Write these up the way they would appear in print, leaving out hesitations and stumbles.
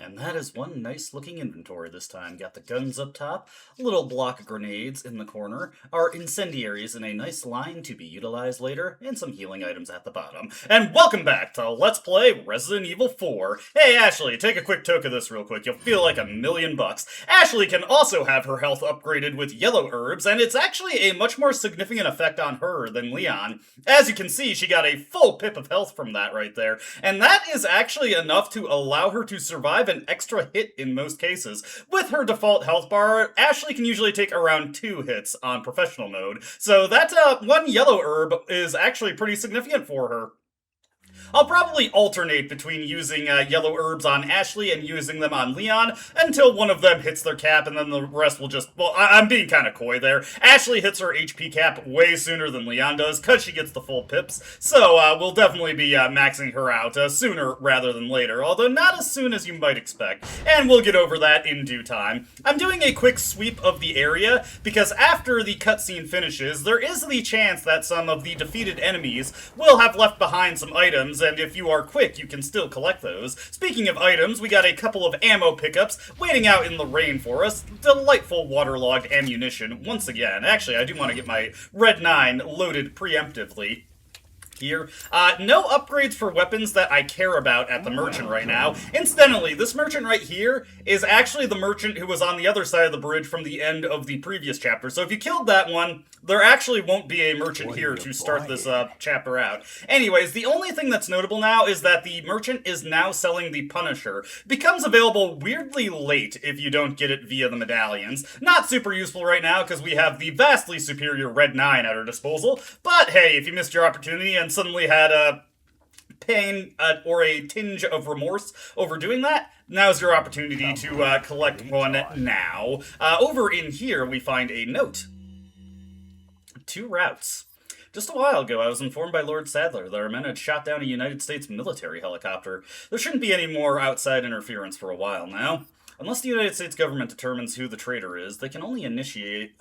And that is one nice looking inventory this time. Got the guns up top, a little block of grenades in the corner, our incendiaries in a nice line to be utilized later, and some healing items at the bottom. And welcome back to Let's Play Resident Evil 4. Hey Ashley, take a quick toke of this real quick, you'll feel like $1,000,000. Ashley can also have her health upgraded with yellow herbs, and it's actually a much more significant effect on her than Leon. As you can see, she got a full pip of health from that right there, and that is actually enough to allow her to survive an extra hit in most cases. With her default health bar, Ashley can usually take around 2 hits on professional mode, so that one yellow herb is actually pretty significant for her. I'll probably alternate between using yellow herbs on Ashley and using them on Leon until one of them hits their cap, and then the rest will just... Well, I'm being kind of coy there. Ashley hits her HP cap way sooner than Leon does, because she gets the full pips, so we'll definitely be maxing her out sooner rather than later, although not as soon as you might expect, and we'll get over that in due time. I'm doing a quick sweep of the area, because after the cutscene finishes, there is the chance that some of the defeated enemies will have left behind some items, and if you are quick, you can still collect those. Speaking of items, we got a couple of ammo pickups waiting out in the rain for us. Delightful waterlogged ammunition once again. Actually, I do want to get my Red 9 loaded preemptively here. No upgrades for weapons that I care about at the merchant right now. Incidentally, this merchant right here is actually the merchant who was on the other side of the bridge from the end of the previous chapter. So if you killed that one, there actually won't be a merchant here to start this chapter out. Anyways, the only thing that's notable now is that the merchant is now selling the Punisher. It becomes available weirdly late if you don't get it via the medallions. Not super useful right now because we have the vastly superior Red 9 at our disposal, but hey, if you missed your opportunity and suddenly had a pain or a tinge of remorse over doing that, now's your opportunity to collect one now. Over in here, we find a note. 2 routes. Just a while ago, I was informed by Lord Sadler that our men had shot down a United States military helicopter. There shouldn't be any more outside interference for a while now. Unless the United States government determines who the traitor is, they can only initiate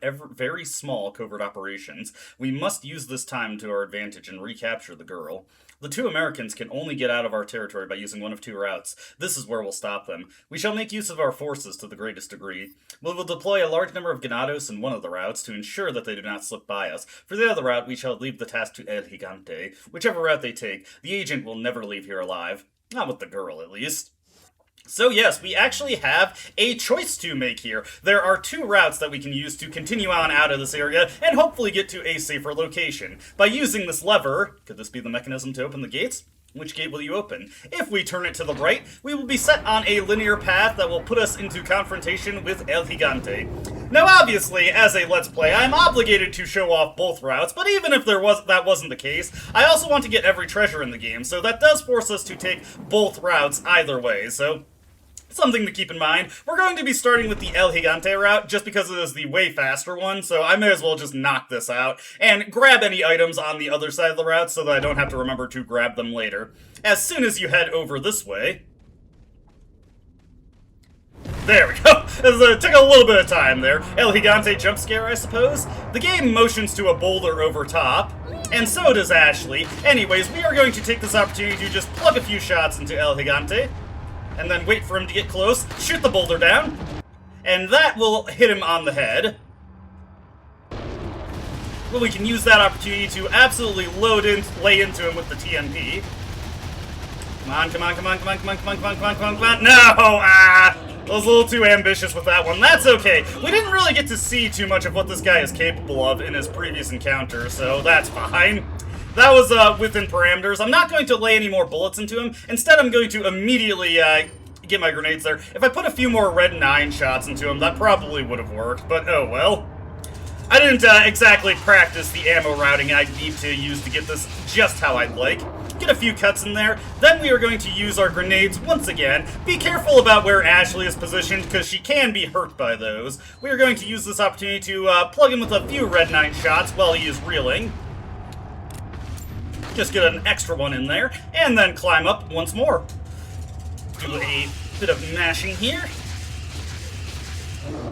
very small covert operations. We must use this time to our advantage and recapture the girl. The 2 Americans can only get out of our territory by using one of 2 routes. This is where we'll stop them. We shall make use of our forces to the greatest degree. We will deploy a large number of ganados in one of the routes to ensure that they do not slip by us. For the other route, we shall leave the task to El Gigante. Whichever route they take, the agent will never leave here alive. Not with the girl, at least. So yes, we actually have a choice to make here. There are 2 routes that we can use to continue on out of this area and hopefully get to a safer location. By using this lever, could this be the mechanism to open the gates? Which gate will you open? If we turn it to the right, we will be set on a linear path that will put us into confrontation with El Gigante. Now obviously, as a Let's Play, I'm obligated to show off both routes, but even if that wasn't the case, I also want to get every treasure in the game, so that does force us to take both routes either way, so something to keep in mind. We're going to be starting with the El Gigante route, just because it is the way faster one, so I may as well just knock this out, and grab any items on the other side of the route so that I don't have to remember to grab them later. As soon as you head over this way... There we go! It took a little bit of time there. El Gigante jump scare, I suppose? The game motions to a boulder over top, and so does Ashley. Anyways, we are going to take this opportunity to just plug a few shots into El Gigante, and then wait for him to get close, shoot the boulder down, and that will hit him on the head. Well, we can use that opportunity to absolutely lay into him with the TNP. Come on, come on, come on, come on, come on, come on, come on, come on, come on, come on. No! I was a little too ambitious with that one. That's okay. We didn't really get to see too much of what this guy is capable of in his previous encounter, so that's fine. That was within parameters. I'm not going to lay any more bullets into him. Instead, I'm going to immediately get my grenades there. If I put a few more Red 9 shots into him, that probably would have worked, but oh well. I didn't exactly practice the ammo routing I need to use to get this just how I'd like. Get a few cuts in there, then we are going to use our grenades once again. Be careful about where Ashley is positioned, because she can be hurt by those. We are going to use this opportunity to plug him with a few Red 9 shots while he is reeling. Just get an extra one in there, and then climb up once more. Do a bit of mashing here.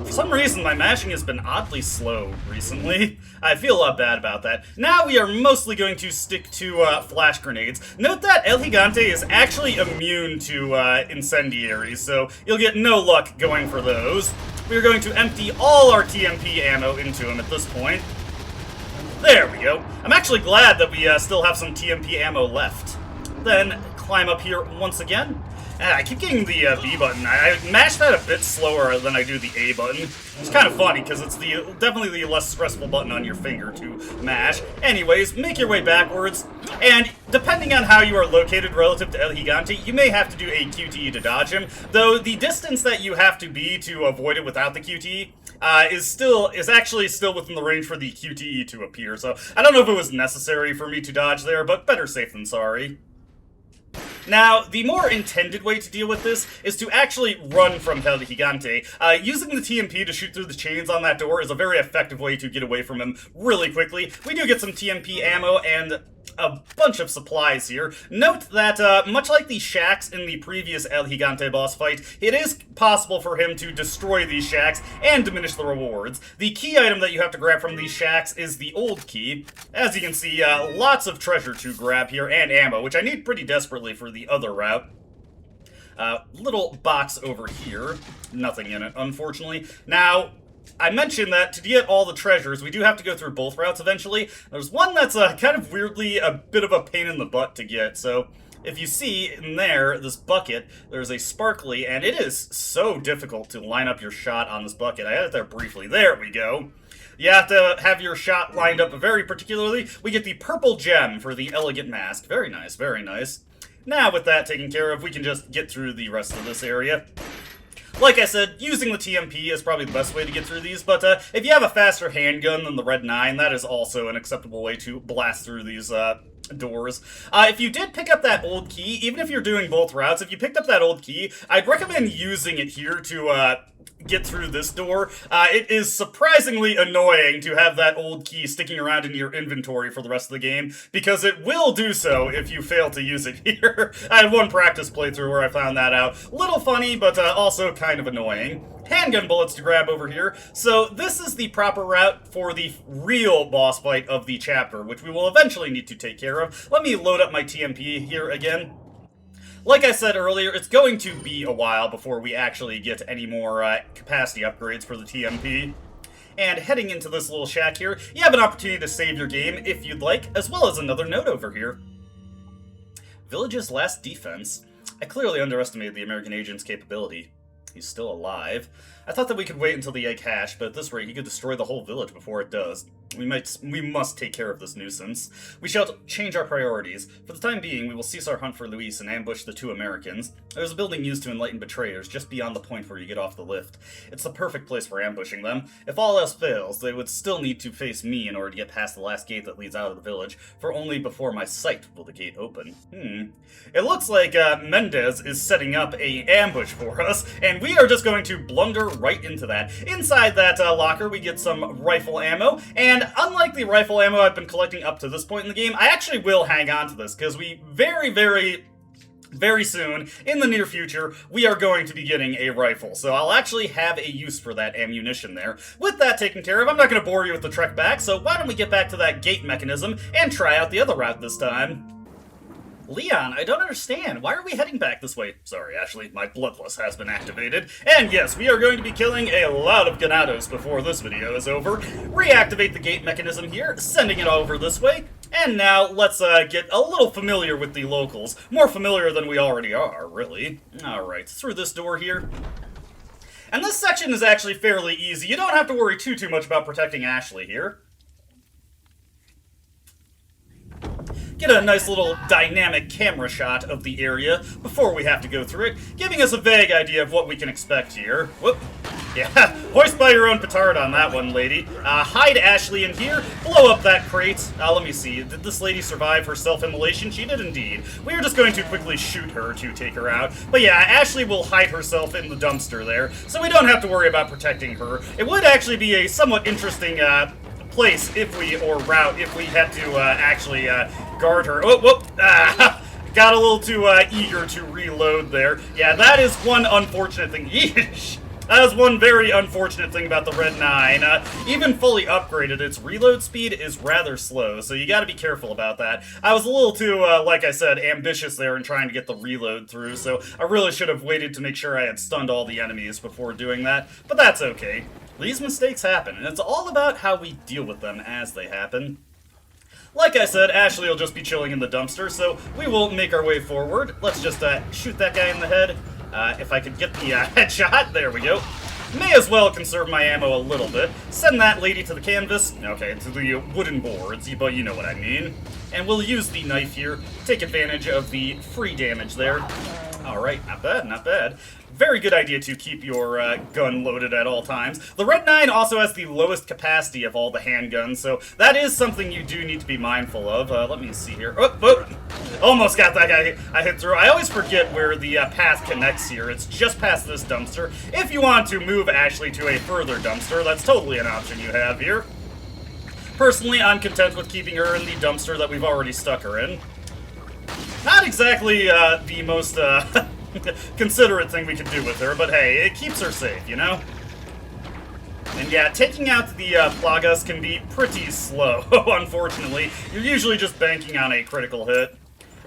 For some reason, my mashing has been oddly slow recently. I feel a lot bad about that. Now we are mostly going to stick to flash grenades. Note that El Gigante is actually immune to incendiaries, so you'll get no luck going for those. We're going to empty all our TMP ammo into him at this point. There we go. I'm actually glad that we still have some TMP ammo left. Then climb up here once again. I keep getting the B button. I mash that a bit slower than I do the A button. It's kind of funny, because it's definitely the less stressful button on your finger to mash. Anyways, make your way backwards, and depending on how you are located relative to El Gigante, you may have to do a QTE to dodge him, though the distance that you have to be to avoid it without the QTE is actually still within the range for the QTE to appear, so I don't know if it was necessary for me to dodge there, but better safe than sorry. Now, the more intended way to deal with this is to actually run from El Gigante. Using the TMP to shoot through the chains on that door is a very effective way to get away from him really quickly. We do get some TMP ammo and a bunch of supplies here. Note that, much like the shacks in the previous El Gigante boss fight, it is possible for him to destroy these shacks and diminish the rewards. The key item that you have to grab from these shacks is the old key. As you can see, lots of treasure to grab here, and ammo, which I need pretty desperately for the other route. Little box over here. Nothing in it, unfortunately. Now, I mentioned that to get all the treasures, we do have to go through both routes eventually. There's one that's kind of weirdly a bit of a pain in the butt to get, so if you see in there, this bucket, there's a sparkly, and it is so difficult to line up your shot on this bucket. I had it there briefly. There we go. You have to have your shot lined up very particularly. We get the purple gem for the elegant mask. Very nice, very nice. Now, with that taken care of, we can just get through the rest of this area. Like I said, using the TMP is probably the best way to get through these, but if you have a faster handgun than the Red 9, that is also an acceptable way to blast through these doors. If you did pick up that old key, even if you're doing both routes, if you picked up that old key, I'd recommend using it here to get through this door. It is surprisingly annoying to have that old key sticking around in your inventory for the rest of the game, because it will do so if you fail to use it here. I had one practice playthrough where I found that out. Little funny, but also kind of annoying. Handgun bullets to grab over here. So this is the proper route for the real boss fight of the chapter, which we will eventually need to take care of. Let me load up my TMP here again. Like I said earlier, it's going to be a while before we actually get any more capacity upgrades for the TMP. And heading into this little shack here, you have an opportunity to save your game if you'd like, as well as another note over here. Village's last defense. I clearly underestimated the American agent's capability. He's still alive. I thought that we could wait until the egg hatched, but at this rate he could destroy the whole village before it does. We must take care of this nuisance. We shall change our priorities. For the time being, we will cease our hunt for Luis and ambush the two Americans. There's a building used to enlighten betrayers just beyond the point where you get off the lift. It's the perfect place for ambushing them. If all else fails, they would still need to face me in order to get past the last gate that leads out of the village, for only before my sight will the gate open. It looks like Mendez is setting up a ambush for us, and we are just going to blunder right into that. Inside that locker, we get some rifle ammo, and unlike the rifle ammo I've been collecting up to this point in the game, I actually will hang on to this, because we very soon, in the near future, we are going to be getting a rifle, so I'll actually have a use for that ammunition there. With that taken care of, I'm not going to bore you with the trek back, so why don't we get back to that gate mechanism and try out the other route this time. Leon, I don't understand. Why are we heading back this way? Sorry, Ashley, my bloodlust has been activated. And yes, we are going to be killing a lot of ganados before this video is over. Reactivate the gate mechanism here, sending it over this way. And now, let's get a little familiar with the locals. More familiar than we already are, really. Alright, through this door here. And this section is actually fairly easy. You don't have to worry too much about protecting Ashley here. Get a nice little dynamic camera shot of the area before we have to go through it, giving us a vague idea of what we can expect here. Whoop. Yeah, hoist by your own petard on that one, lady. Hide Ashley in here, blow up that crate. Let me see, did this lady survive her self-immolation? She did indeed. We are just going to quickly shoot her to take her out. But yeah, Ashley will hide herself in the dumpster there, so we don't have to worry about protecting her. It would actually be a somewhat interesting, place route if we had to actually guard her. Oh, whoop! Got a little too eager to reload there. Yeah, that is one unfortunate thing. Yeesh. That is one very unfortunate thing about the Red 9. Even fully upgraded, its reload speed is rather slow, so you gotta be careful about that. I was a little too, like I said, ambitious there in trying to get the reload through, so I really should have waited to make sure I had stunned all the enemies before doing that, but that's okay. These mistakes happen, and it's all about how we deal with them as they happen. Like I said, Ashley will just be chilling in the dumpster, so we will make our way forward. Let's just shoot that guy in the head. If I could get the headshot, there we go. May as well conserve my ammo a little bit. Send that lady to the canvas. Okay, to the wooden boards, but you know what I mean. And we'll use the knife here, take advantage of the free damage there. Alright, not bad, not bad. Very good idea to keep your gun loaded at all times. The Red 9 also has the lowest capacity of all the handguns, so that is something you do need to be mindful of. Let me see here. Oh, almost got that guy I hit through. I always forget where the path connects here. It's just past this dumpster. If you want to move Ashley to a further dumpster, that's totally an option you have here. Personally, I'm content with keeping her in the dumpster that we've already stuck her in. Not exactly the most considerate thing we could do with her, but hey, it keeps her safe, you know? And yeah, taking out the Plagas can be pretty slow, unfortunately. You're usually just banking on a critical hit.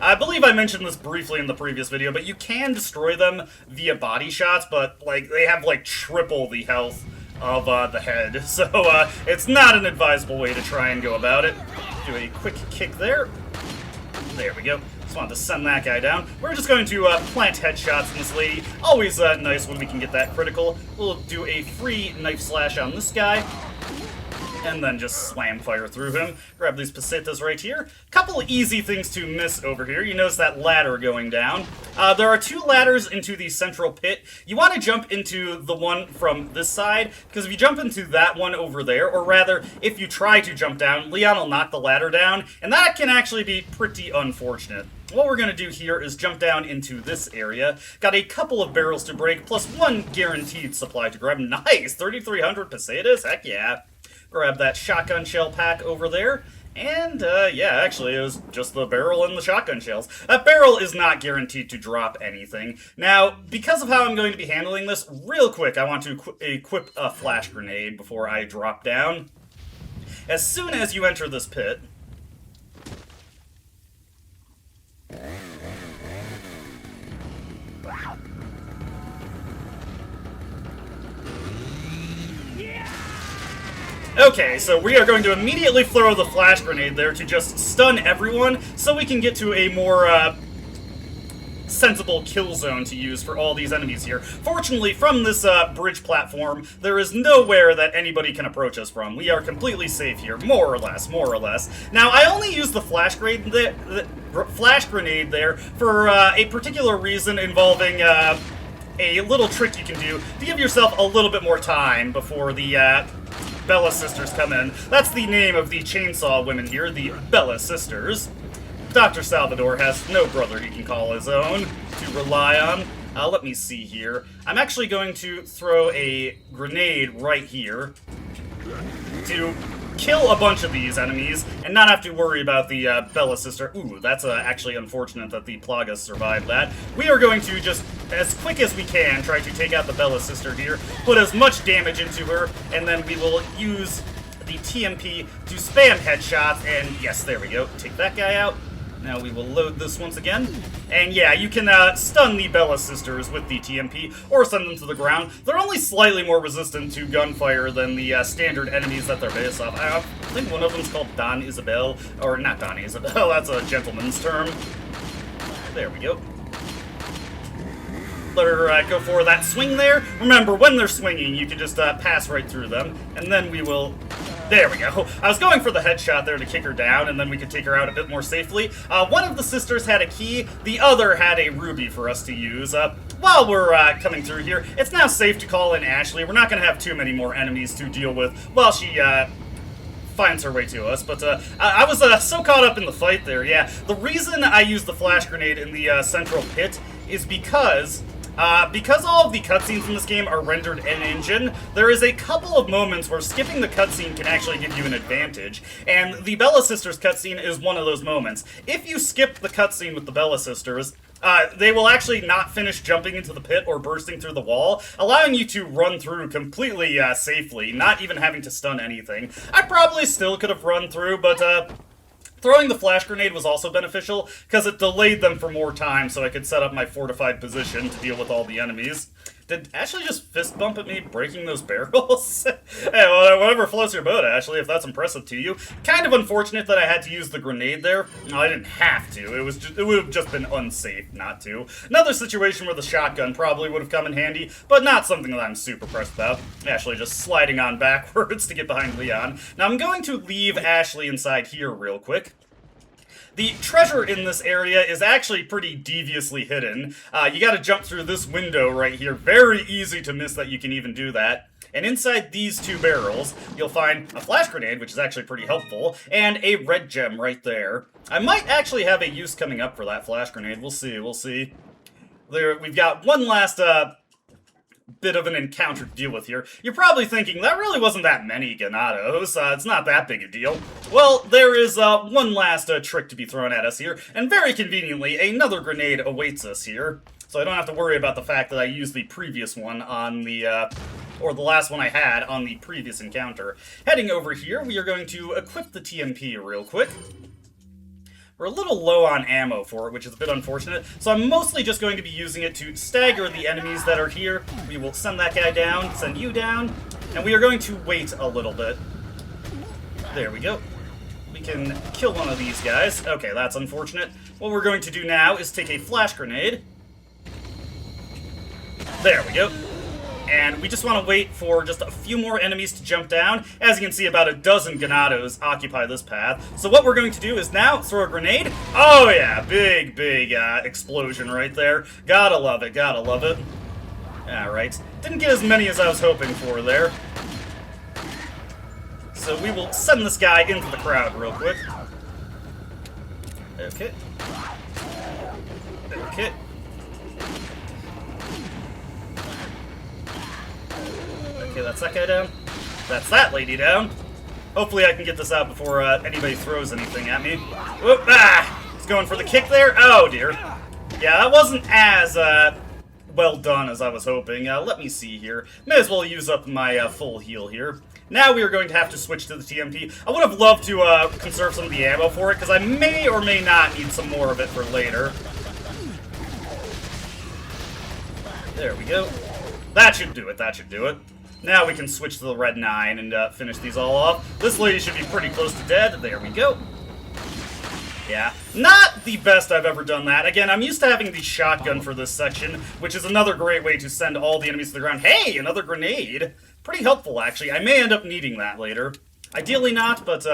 I believe I mentioned this briefly in the previous video, but you can destroy them via body shots, but like they have like triple the health of the head, so it's not an advisable way to try and go about it. Do a quick kick there. There we go. Just wanted to send that guy down. We're just going to plant headshots in this lady. Always nice when we can get that critical. We'll do a free knife slash on this guy. And then just slam fire through him. Grab these pesetas right here. Couple easy things to miss over here. You notice that ladder going down. There are two ladders into the central pit. You want to jump into the one from this side, because if you jump into that one over there, or rather, if you try to jump down, Leon will knock the ladder down, and that can actually be pretty unfortunate. What we're going to do here is jump down into this area. Got a couple of barrels to break, plus one guaranteed supply to grab. Nice! 3,300 pesetas? Heck yeah. Grab that shotgun shell pack over there. And, yeah, actually, it was just the barrel and the shotgun shells. That barrel is not guaranteed to drop anything. Now, because of how I'm going to be handling this, real quick, I want to equip a flash grenade before I drop down. As soon as you enter this pit... Okay, so we are going to immediately throw the flash grenade there to just stun everyone, so we can get to a more, sensible kill zone to use for all these enemies here. Fortunately, from this, bridge platform, there is nowhere that anybody can approach us from. We are completely safe here, more or less, more or less. Now, I only use the flash grenade there for, a particular reason involving, a little trick you can do to give yourself a little bit more time before the, Bella Sisters come in. That's the name of the chainsaw women here, the Bella Sisters. Dr. Salvador has no brother he can call his own to rely on. Let me see here. I'm actually going to throw a grenade right here to kill a bunch of these enemies and not have to worry about the Bella Sister. Ooh, that's actually unfortunate that the Plagas survived that. We are going to just, as quick as we can, try to take out the Bella Sister here, put as much damage into her, and then we will use the TMP to spam headshots, and yes, there we go. Take that guy out. Now we will load this once again. And yeah, you can stun the Bella Sisters with the TMP, or send them to the ground. They're only slightly more resistant to gunfire than the standard enemies that they're based off. I think one of them's called Don Isabel, or not Don Isabel, that's a gentleman's term. There we go. Let her go for that swing there. Remember, when they're swinging, you can just pass right through them, and then we will... There we go. I was going for the headshot there to kick her down, and then we could take her out a bit more safely. One of the sisters had a key, the other had a ruby for us to use. While we're coming through here, it's now safe to call in Ashley. We're not going to have too many more enemies to deal with while she finds her way to us, but I was so caught up in the fight there, yeah. The reason I used the flash grenade in the central pit is because all of the cutscenes in this game are rendered in-engine, there is a couple of moments where skipping the cutscene can actually give you an advantage, and the Bella Sisters cutscene is one of those moments. If you skip the cutscene with the Bella Sisters, They will actually not finish jumping into the pit or bursting through the wall, allowing you to run through completely safely, not even having to stun anything. I probably still could have run through, but throwing the flash grenade was also beneficial, because it delayed them for more time so I could set up my fortified position to deal with all the enemies. Did Ashley just fist bump at me, breaking those barrels? Hey, well, whatever floats your boat, Ashley, if that's impressive to you. Kind of unfortunate that I had to use the grenade there. No, I didn't have to. It would have just been unsafe not to. Another situation where the shotgun probably would have come in handy, but not something that I'm super pressed about. Ashley just sliding on backwards to get behind Leon. Now, I'm going to leave Ashley inside here real quick. The treasure in this area is actually pretty deviously hidden. You gotta jump through this window right here. Very easy to miss that you can even do that. And inside these two barrels, you'll find a flash grenade, which is actually pretty helpful, and a red gem right there. I might actually have a use coming up for that flash grenade. We'll see, we'll see. We've got one last, bit of an encounter to deal with here. You're probably thinking, that really wasn't that many Ganados, it's not that big a deal. Well, there is one last trick to be thrown at us here, and very conveniently, another grenade awaits us here. So I don't have to worry about the fact that I used the previous one on the, or the last one I had on the previous encounter. Heading over here, we are going to equip the TMP real quick. We're a little low on ammo for it, which is a bit unfortunate, so I'm mostly just going to be using it to stagger the enemies that are here. We will send that guy down, send you down, and we are going to wait a little bit. There we go. We can kill one of these guys. Okay, that's unfortunate. What we're going to do now is take a flash grenade. There we go. And we just want to wait for just a few more enemies to jump down. As you can see, about a dozen Ganados occupy this path. So what we're going to do is now throw a grenade. Oh yeah, big explosion right there. Gotta love it, gotta love it. Alright, didn't get as many as I was hoping for there. So we will send this guy into the crowd real quick. Okay. Okay. Okay, that's that guy down. That's that lady down. Hopefully I can get this out before anybody throws anything at me. Whoop, He's going for the kick there. Oh, dear. Yeah, that wasn't as well done as I was hoping. Let me see here. May as well use up my full heal here. Now we are going to have to switch to the TMP. I would have loved to conserve some of the ammo for it, because I may or may not need some more of it for later. There we go. That should do it, that should do it. Now we can switch to the red 9 and finish these all off. This lady should be pretty close to dead. There we go. Yeah, not the best I've ever done that. Again, I'm used to having the shotgun for this section, which is another great way to send all the enemies to the ground. Hey, another grenade! Pretty helpful, actually. I may end up needing that later. Ideally not, but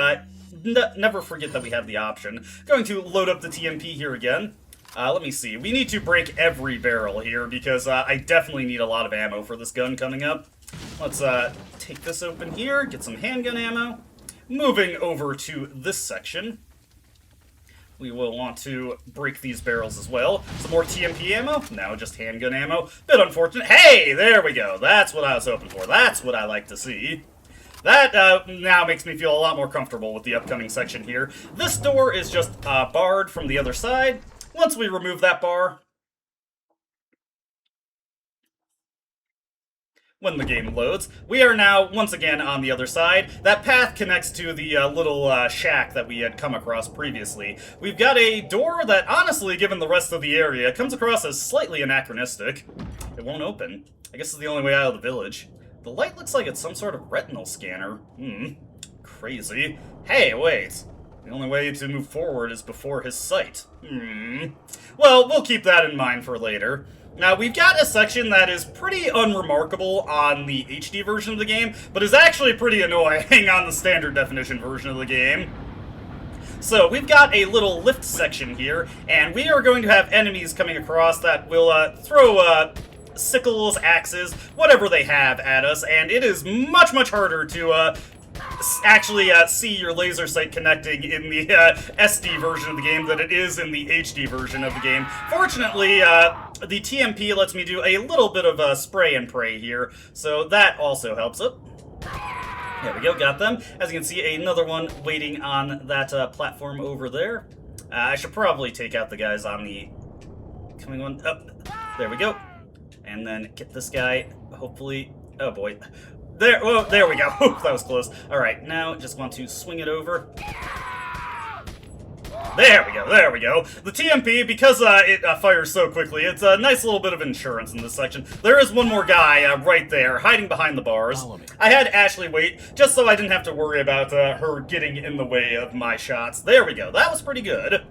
never forget that we have the option. Going to load up the TMP here again. Let me see. We need to break every barrel here, because I definitely need a lot of ammo for this gun coming up. Let's take this open here, get some handgun ammo. Moving over to this section, we will want to break these barrels as well. Some more TMP ammo, now just handgun ammo. Bit unfortunate. Hey, there we go. That's what I was hoping for. That's what I like to see. That now makes me feel a lot more comfortable with the upcoming section here. This door is just barred from the other side. Once we remove that bar, when the game loads, we are now once again on the other side. That path connects to the little shack that we had come across previously. We've got a door that, honestly, given the rest of the area, comes across as slightly anachronistic. It won't open. I guess it's the only way out of the village. The light looks like it's some sort of retinal scanner. Crazy. Hey, wait. The only way to move forward is before his sight. Well, we'll keep that in mind for later. Now, we've got a section that is pretty unremarkable on the HD version of the game, but is actually pretty annoying on the standard definition version of the game. So, we've got a little lift section here, and we are going to have enemies coming across that will throw sickles, axes, whatever they have at us, and it is much, much harder to actually see your laser sight connecting in the SD version of the game than it is in the HD version of the game. Fortunately, the TMP lets me do a little bit of spray and pray here, so that also helps it. There we go, got them. As you can see, another one waiting on that platform over there. I should probably take out the guys on the coming on. Oh, there we go. And then get this guy, hopefully. Oh boy. There, whoa, there we go. That was close. Alright, now just want to swing it over. There we go, there we go. The TMP, because it fires so quickly, it's a nice little bit of insurance in this section. There is one more guy right there, hiding behind the bars. I had Ashley wait, just so I didn't have to worry about her getting in the way of my shots. There we go, that was pretty good.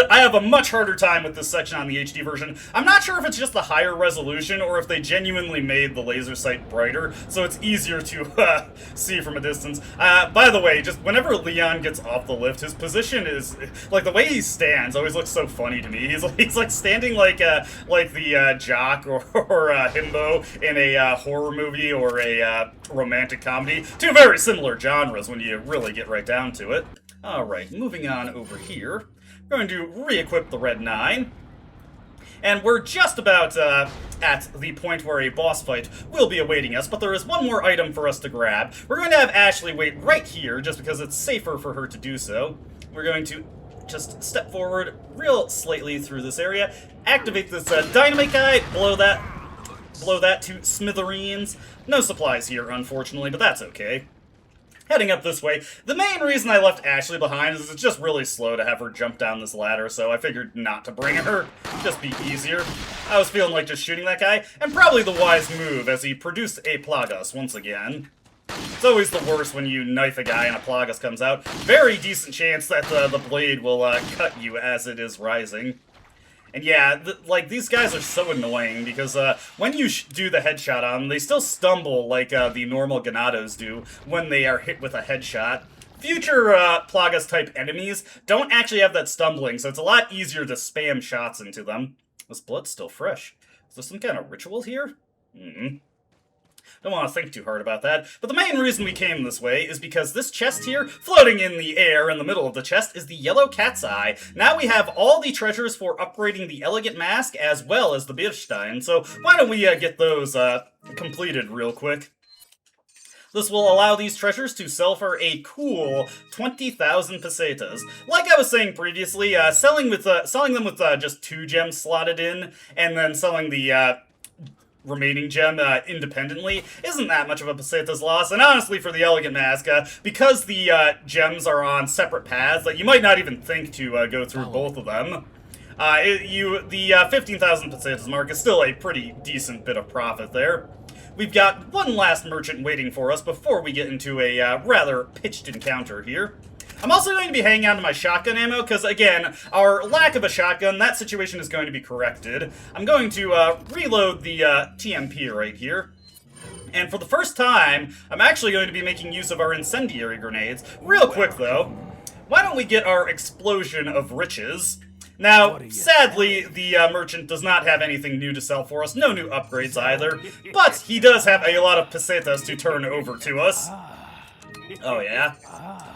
I have a much harder time with this section on the HD version. I'm not sure if it's just the higher resolution or if they genuinely made the laser sight brighter, so it's easier to see from a distance. By the way, just whenever Leon gets off the lift, his position is, like, the way he stands always looks so funny to me. He's like standing like the jock or himbo in a horror movie or a romantic comedy. Two very similar genres when you really get right down to it. Alright, moving on over here. Going to re-equip the Red 9. And we're just about at the point where a boss fight will be awaiting us, but there is one more item for us to grab. We're going to have Ashley wait right here, just because it's safer for her to do so. We're going to just step forward real slightly through this area, activate this dynamite guy, blow that to smithereens. No supplies here, unfortunately, but that's okay. Heading up this way. The main reason I left Ashley behind is it's just really slow to have her jump down this ladder, so I figured not to bring her. Just be easier. I was feeling like just shooting that guy, and probably the wise move as he produced a Plagas once again. It's always the worst when you knife a guy and a Plagas comes out. Very decent chance that the blade will cut you as it is rising. And yeah, like, these guys are so annoying, because when you do the headshot on them, they still stumble like the normal Ganados do when they are hit with a headshot. Future Plagas-type enemies don't actually have that stumbling, so it's a lot easier to spam shots into them. This blood's still fresh. Is there some kind of ritual here? Don't want to think too hard about that, but the main reason we came this way is because this chest here, floating in the air in the middle of the chest, is the yellow cat's eye. Now we have all the treasures for upgrading the elegant mask as well as the Bierstein, so why don't we get those completed real quick. This will allow these treasures to sell for a cool 20,000 pesetas. Like I was saying previously, selling them with just 2 gems slotted in, and then selling the remaining gem independently isn't that much of a pesetas loss. And honestly, for the elegant mask, because the gems are on separate paths, that you might not even think to go through both of them, the 15,000 pesetas mark is still a pretty decent bit of profit there. We've got one last merchant waiting for us before we get into a rather pitched encounter here. I'm also going to be hanging on to my shotgun ammo, because, again, our lack of a shotgun, that situation is going to be corrected. I'm going to reload the TMP right here. And for the first time, I'm actually going to be making use of our incendiary grenades. Real quick, though, why don't we get our explosion of riches? Now, sadly, the merchant does not have anything new to sell for us, no new upgrades either, but he does have a lot of pesetas to turn over to us. Oh yeah?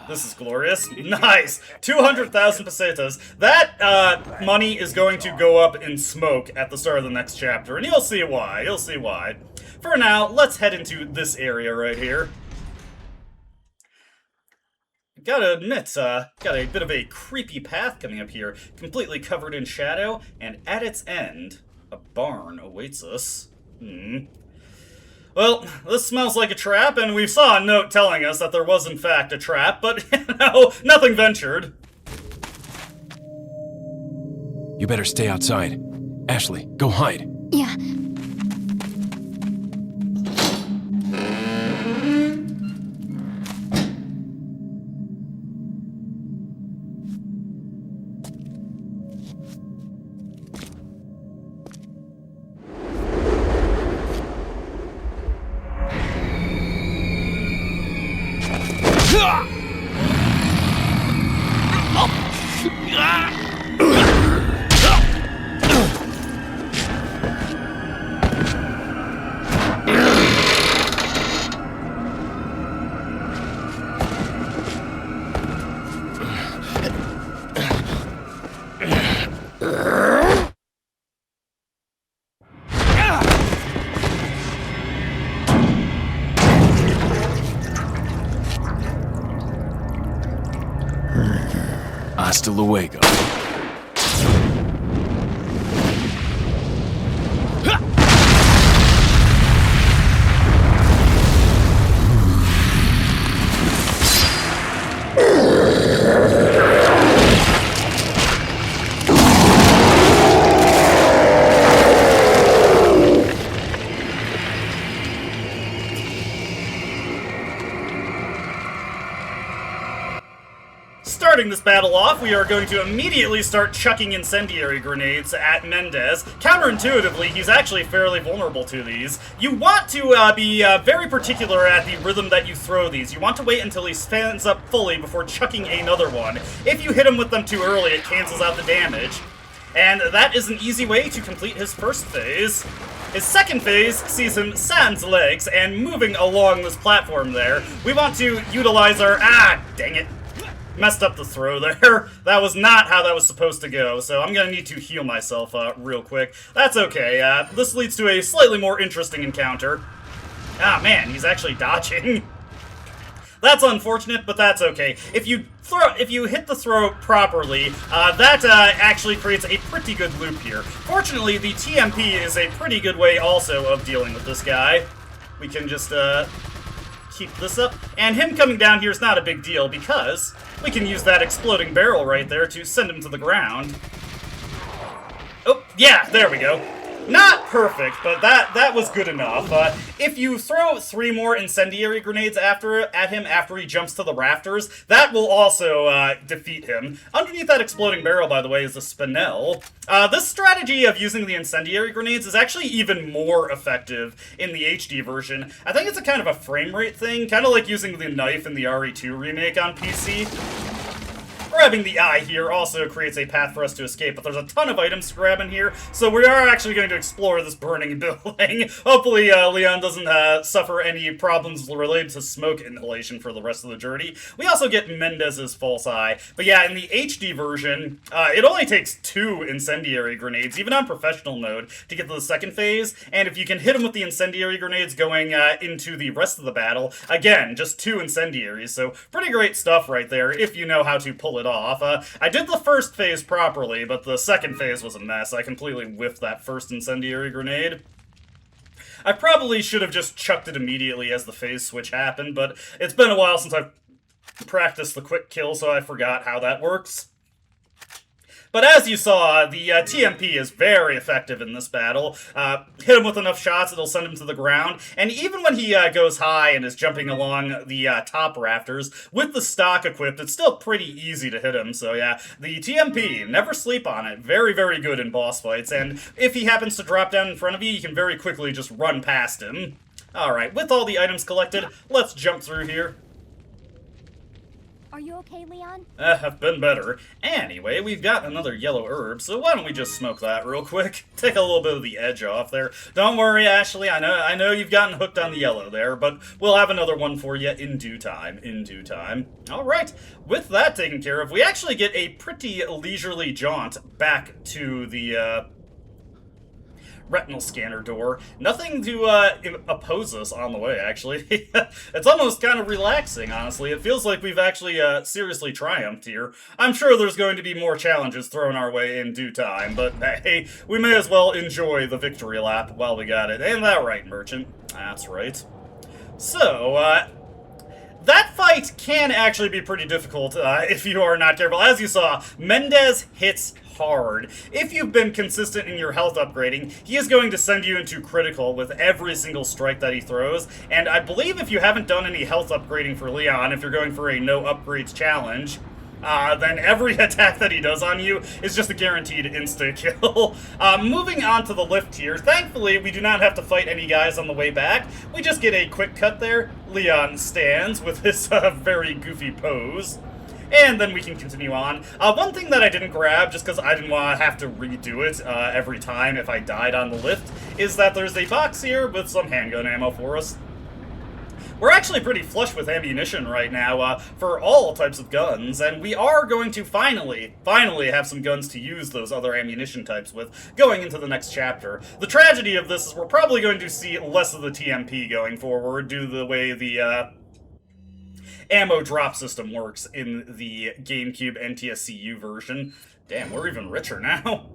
This is glorious. Nice! 200,000 pesetas. That money is going to go up in smoke at the start of the next chapter, and you'll see why. You'll see why. For now, let's head into this area right here. Gotta admit, got a bit of a creepy path coming up here, completely covered in shadow, and at its end, a barn awaits us. Well, this smells like a trap, and we saw a note telling us that there was in fact a trap, but, you know, nothing ventured. You better stay outside. Ashley, go hide. Yeah. Hasta luego. starting this battle off, we are going to immediately start chucking incendiary grenades at Mendez. Counterintuitively, he's actually fairly vulnerable to these. You want to be very particular at the rhythm that you throw these. You want to wait until he stands up fully before chucking another one. If you hit him with them too early, it cancels out the damage. And that is an easy way to complete his first phase. His second phase sees him sans legs and moving along this platform there. We want to utilize our... Ah, dang it. Messed up the throw there. That was not how that was supposed to go, so I'm gonna need to heal myself real quick. That's okay. This leads to a slightly more interesting encounter. Ah, man, he's actually dodging. That's unfortunate, but that's okay. If you hit the throw properly, that actually creates a pretty good loop here. Fortunately, the TMP is a pretty good way also of dealing with this guy. We can just keep this up, and him coming down here is not a big deal because we can use that exploding barrel right there to send him to the ground. Oh, yeah, there we go. Not perfect, but that was good enough. If you throw 3 more incendiary grenades at him after he jumps to the rafters, that will also defeat him. Underneath that exploding barrel, by the way, is a spinel. This strategy of using the incendiary grenades is actually even more effective in the HD version. I think it's a kind of a frame rate thing, kind of like using the knife in the RE2 remake on PC. Grabbing the eye here also creates a path for us to escape, but there's a ton of items to grab in here, so we are actually going to explore this burning building. Hopefully, Leon doesn't suffer any problems related to smoke inhalation for the rest of the journey. We also get Mendez's false eye, but yeah, in the HD version, it only takes 2 incendiary grenades, even on professional mode, to get to the second phase, and if you can hit him with the incendiary grenades going into the rest of the battle, again, just 2 incendiaries, so pretty great stuff right there, if you know how to pull it off. I did the first phase properly, but the second phase was a mess. I completely whiffed that first incendiary grenade. I probably should have just chucked it immediately as the phase switch happened, but it's been a while since I've practiced the quick kill, so I forgot how that works. But as you saw, the TMP is very effective in this battle. Hit him with enough shots, it'll send him to the ground. And even when he goes high and is jumping along the top rafters, with the stock equipped, it's still pretty easy to hit him. So yeah, the TMP, never sleep on it. Very, very good in boss fights. And if he happens to drop down in front of you, you can very quickly just run past him. Alright, with all the items collected, let's jump through here. Are you okay, Leon? Have been better. Anyway, we've got another yellow herb, so why don't we just smoke that real quick? Take a little bit of the edge off there. Don't worry, Ashley, I know you've gotten hooked on the yellow there, but we'll have another one for you in due time, Alright, with that taken care of, we actually get a pretty leisurely jaunt back to the, retinal scanner door. Nothing to oppose us on the way, actually. It's almost kind of relaxing, honestly. It feels like we've actually seriously triumphed here. I'm sure there's going to be more challenges thrown our way in due time, but hey, we may as well enjoy the victory lap while we got it. Ain't that right, Merchant? That's right. So, that fight can actually be pretty difficult if you are not careful. As you saw, Mendez hits hard. If you've been consistent in your health upgrading, he is going to send you into critical with every single strike that he throws, and I believe if you haven't done any health upgrading for Leon, if you're going for a no upgrades challenge, then every attack that he does on you is just a guaranteed insta-kill. Moving on to the lift here, thankfully we do not have to fight any guys on the way back. We just get a quick cut there. Leon stands with his very goofy pose. And then we can continue on. One thing that I didn't grab, just because I didn't want to have to redo it every time if I died on the lift, is that there's a box here with some handgun ammo for us. We're actually pretty flush with ammunition right now for all types of guns, and we are going to finally have some guns to use those other ammunition types with going into the next chapter. The tragedy of this is we're probably going to see less of the TMP going forward due to the way the ammo drop system works in the GameCube NTSCU version. Damn, we're even richer now.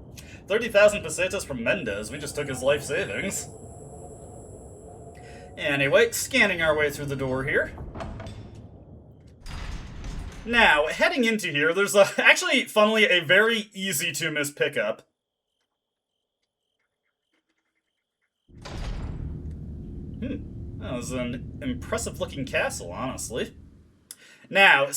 30,000 pesetas from Mendez. We just took his life savings. Anyway, scanning our way through the door here. Now, heading into here, there's actually, funnily, a very easy to miss pickup. That was an impressive looking castle, honestly. Now,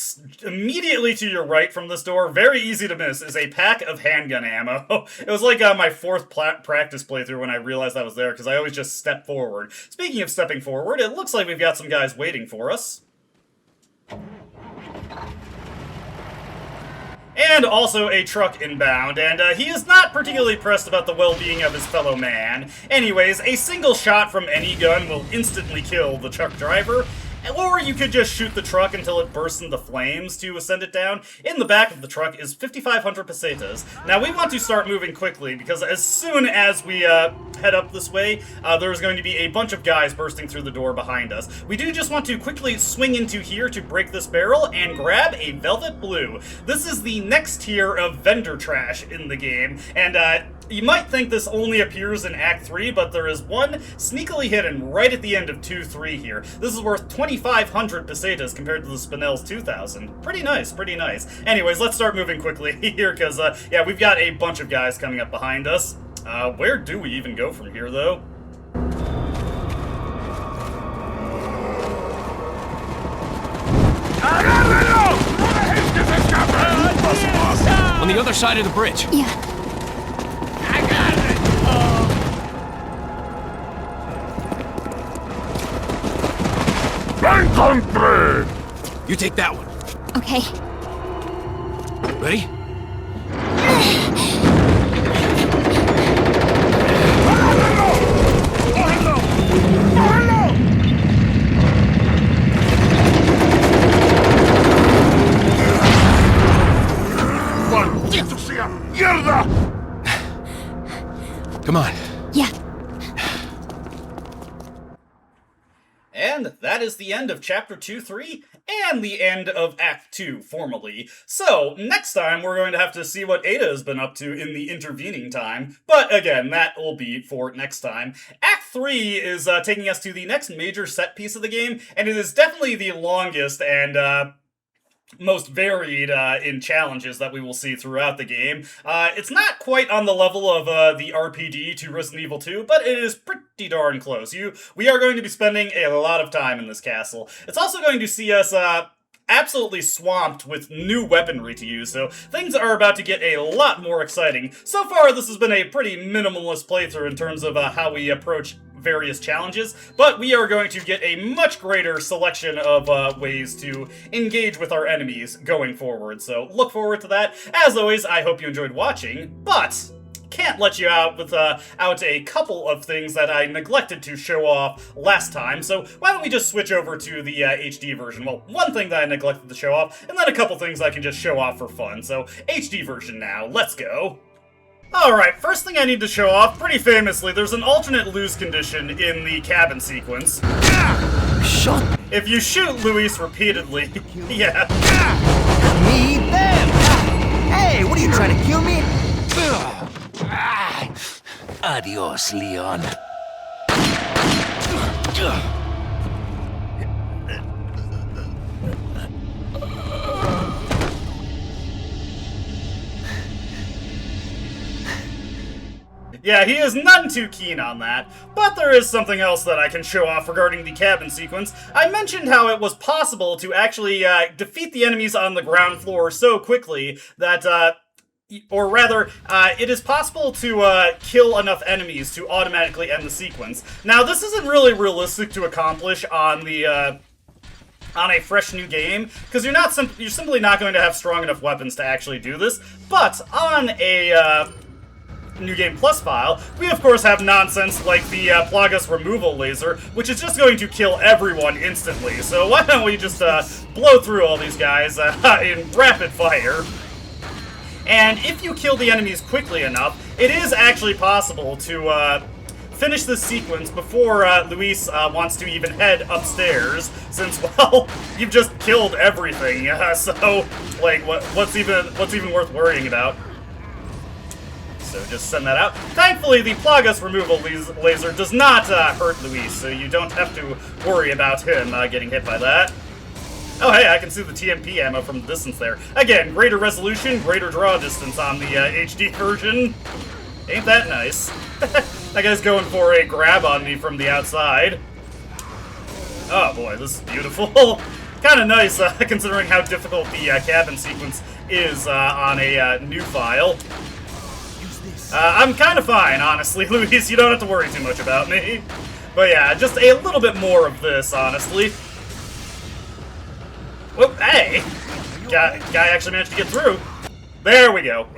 immediately to your right from this door, very easy to miss, is a pack of handgun ammo. It was like my fourth practice playthrough when I realized I was there, because I always just step forward. Speaking of stepping forward, it looks like we've got some guys waiting for us. And also a truck inbound, and he is not particularly pressed about the well-being of his fellow man. Anyways, a single shot from any gun will instantly kill the truck driver, or you could just shoot the truck until it bursts into flames to send it down. In the back of the truck is 5,500 pesetas. Now, we want to start moving quickly, because as soon as we head up this way, there's going to be a bunch of guys bursting through the door behind us. We do just want to quickly swing into here to break this barrel and grab a Velvet Blue. This is the next tier of vendor trash in the game, and you might think this only appears in Act 3, but there is one sneakily hidden right at the end of 2-3 here. This is worth 2,500 pesetas compared to the Spinell's 2,000. Pretty nice, pretty nice. Anyways, let's start moving quickly here, because, yeah, we've got a bunch of guys coming up behind us. Where do we even go from here, though? On the other side of the bridge. Yeah. You take that one. Okay. Ready? Come on. Yeah. And that is the end of Chapter 2-3, and the end of Act 2, formally. So, next time we're going to have to see what Ada has been up to in the intervening time, but again, that will be for next time. Act 3 is taking us to the next major set piece of the game, and it is definitely the longest and, most varied in challenges that we will see throughout the game. It's not quite on the level of the RPD to Resident Evil 2, but it is pretty darn close. We are going to be spending a lot of time in this castle. It's also going to see us absolutely swamped with new weaponry to use, so things are about to get a lot more exciting. So far, this has been a pretty minimalist playthrough in terms of how we approach various challenges, but we are going to get a much greater selection of ways to engage with our enemies going forward, so look forward to that. As always, I hope you enjoyed watching, but can't let you out without a couple of things that I neglected to show off last time, so why don't we just switch over to the HD version. Well, one thing that I neglected to show off, and then a couple things I can just show off for fun, so HD version now, let's go. Alright, first thing I need to show off, pretty famously, there's an alternate lose condition in the cabin sequence. Shut If you shoot Luis repeatedly, yeah. me then! Hey, what are you trying to kill me? Adios, Leon. Yeah, he is none too keen on that, but there is something else that I can show off regarding the cabin sequence. I mentioned how it was possible to actually defeat the enemies on the ground floor so quickly that, or rather, it is possible to kill enough enemies to automatically end the sequence. Now, this isn't really realistic to accomplish on the, on a fresh new game, because you're simply not going to have strong enough weapons to actually do this, but on a, New Game Plus file, we of course have nonsense like the Plagas removal laser, which is just going to kill everyone instantly. So why don't we just blow through all these guys in rapid fire? And if you kill the enemies quickly enough, it is actually possible to finish this sequence before Luis wants to even head upstairs, since, well, you've just killed everything. So, like, what's even worth worrying about? So just send that out. Thankfully, the Plagas removal laser does not hurt Luis, so you don't have to worry about him getting hit by that. Oh hey, I can see the TMP ammo from the distance there. Again, greater resolution, greater draw distance on the HD version. Ain't that nice? That guy's going for a grab on me from the outside. Oh boy, this is beautiful. Kind of nice, considering how difficult the cabin sequence is on a new file. I'm kind of fine, honestly, Luis. You don't have to worry too much about me. But yeah, just a little bit more of this, honestly. Whoop, hey! Guy actually managed to get through. There we go.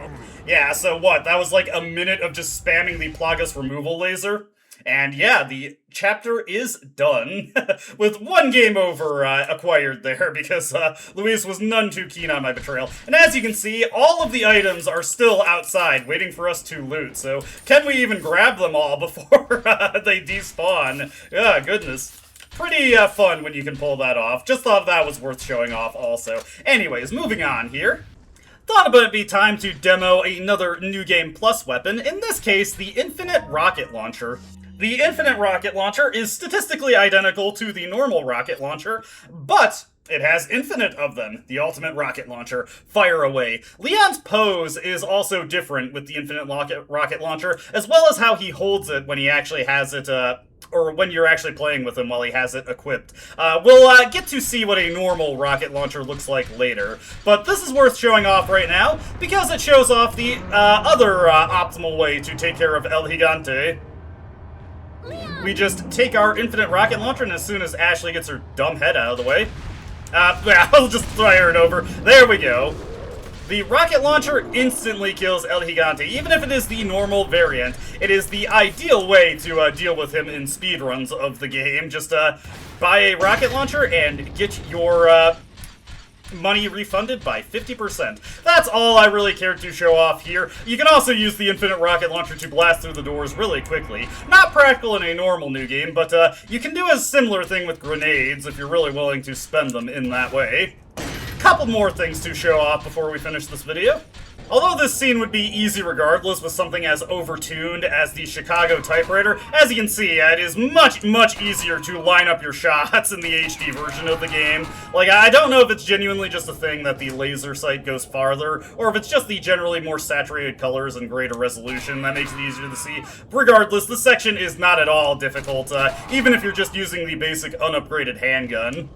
Yeah, so what? That was like a minute of just spamming the Plagas removal laser. And yeah, the chapter is done, with one game over acquired there, because Luis was none too keen on my betrayal. And as you can see, all of the items are still outside, waiting for us to loot, so can we even grab them all before they despawn? Yeah, goodness. Pretty fun when you can pull that off. Just thought that was worth showing off also. Anyways, moving on here. Thought it'd be time to demo another New Game Plus weapon, in this case, the Infinite Rocket Launcher. The Infinite Rocket Launcher is statistically identical to the normal rocket launcher, but it has infinite of them. The Ultimate Rocket Launcher. Fire away. Leon's pose is also different with the Infinite Rocket Launcher, as well as how he holds it when he actually has it, or when you're actually playing with him while he has it equipped. We'll get to see what a normal rocket launcher looks like later, but this is worth showing off right now, because it shows off the other optimal way to take care of El Gigante. We just take our Infinite Rocket Launcher, and as soon as Ashley gets her dumb head out of the way, yeah, I'll just fire it over. There we go. The rocket launcher instantly kills El Gigante. Even if it is the normal variant, it is the ideal way to deal with him in speedruns of the game. Just buy a rocket launcher and get your money refunded by 50%. That's all I really cared to show off here. You can also use the Infinite Rocket Launcher to blast through the doors really quickly. Not practical in a normal new game, but you can do a similar thing with grenades if you're really willing to spend them in that way. Couple more things to show off before we finish this video. Although this scene would be easy regardless with something as overtuned as the Chicago typewriter, as you can see, it is much, much easier to line up your shots in the HD version of the game. Like, I don't know if it's genuinely just a thing that the laser sight goes farther, or if it's just the generally more saturated colors and greater resolution that makes it easier to see. Regardless, this section is not at all difficult, even if you're just using the basic unupgraded handgun.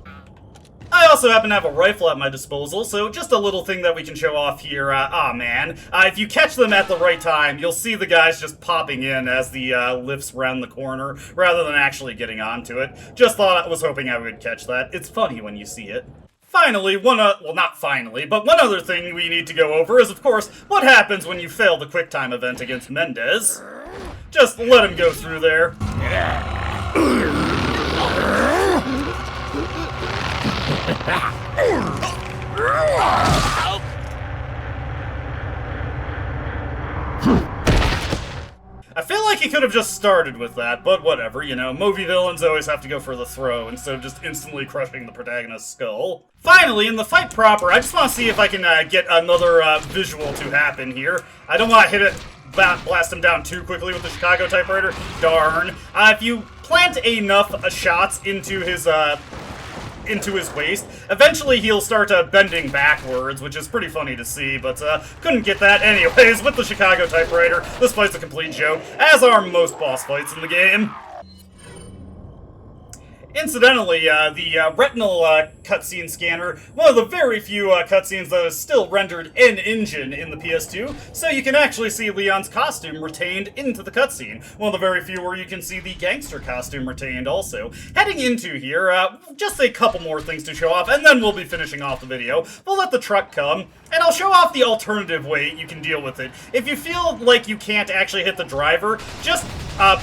I also happen to have a rifle at my disposal, so just a little thing that we can show off here. If you catch them at the right time, you'll see the guys just popping in as the lifts round the corner, rather than actually getting onto it. Just was hoping I would catch that. It's funny when you see it. Finally, well, not finally, but one other thing we need to go over is, of course, what happens when you fail the QuickTime event against Mendez. Just let him go through there. I feel like he could have just started with that, but whatever, you know, movie villains always have to go for the throw instead of just instantly crushing the protagonist's skull. Finally, in the fight proper, I just want to see if I can get another visual to happen here. I don't want to hit it, blast him down too quickly with the Chicago typewriter. Darn. If you plant enough shots into his waist, eventually he'll start bending backwards, which is pretty funny to see, but couldn't get that anyways with the Chicago typewriter. This fight's a complete joke, as are most boss fights in the game. Incidentally, the retinal cutscene scanner, one of the very few cutscenes that is still rendered in-engine in the PS2, so you can actually see Leon's costume retained into the cutscene. One of the very few where you can see the gangster costume retained also. Heading into here, just a couple more things to show off, and then we'll be finishing off the video. We'll let the truck come, and I'll show off the alternative way you can deal with it. If you feel like you can't actually hit the driver, just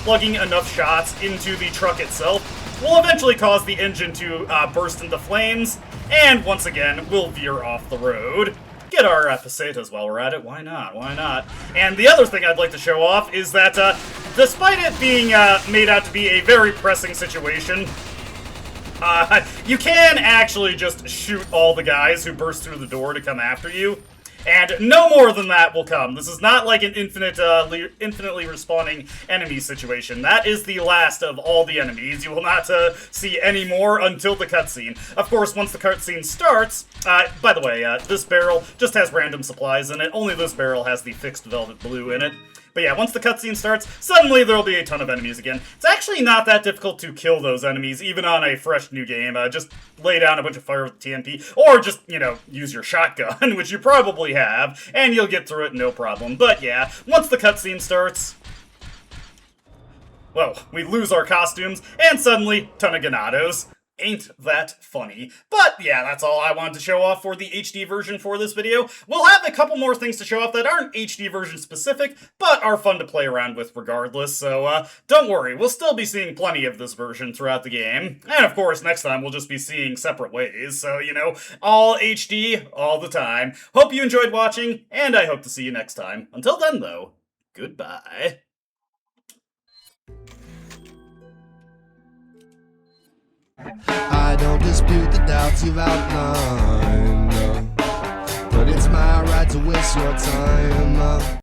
plugging enough shots into the truck itself will eventually cause the engine to burst into flames, and once again, we'll veer off the road. Get our pesetas while we're at it, why not, why not? And the other thing I'd like to show off is that, despite it being made out to be a very pressing situation, you can actually just shoot all the guys who burst through the door to come after you. And no more than that will come. This is not like an infinitely respawning enemy situation. That is the last of all the enemies. You will not see any more until the cutscene. Of course, once the cutscene starts, by the way, this barrel just has random supplies in it. Only this barrel has the fixed velvet blue in it. But yeah, once the cutscene starts, suddenly there'll be a ton of enemies again. It's actually not that difficult to kill those enemies, even on a fresh new game. Just lay down a bunch of fire with TNT, or just, use your shotgun, which you probably have, and you'll get through it no problem. But yeah, once the cutscene starts, well, we lose our costumes, and suddenly, ton of Ganados. Ain't that funny? But yeah, that's all I wanted to show off for the HD version for this video. We'll have a couple more things to show off that aren't HD version specific, but are fun to play around with regardless, so don't worry, we'll still be seeing plenty of this version throughout the game. And of course, next time we'll just be seeing separate ways, so all HD, all the time. Hope you enjoyed watching, and I hope to see you next time. Until then though, goodbye. I don't dispute the doubts you've outlined, but it's my right to waste your time.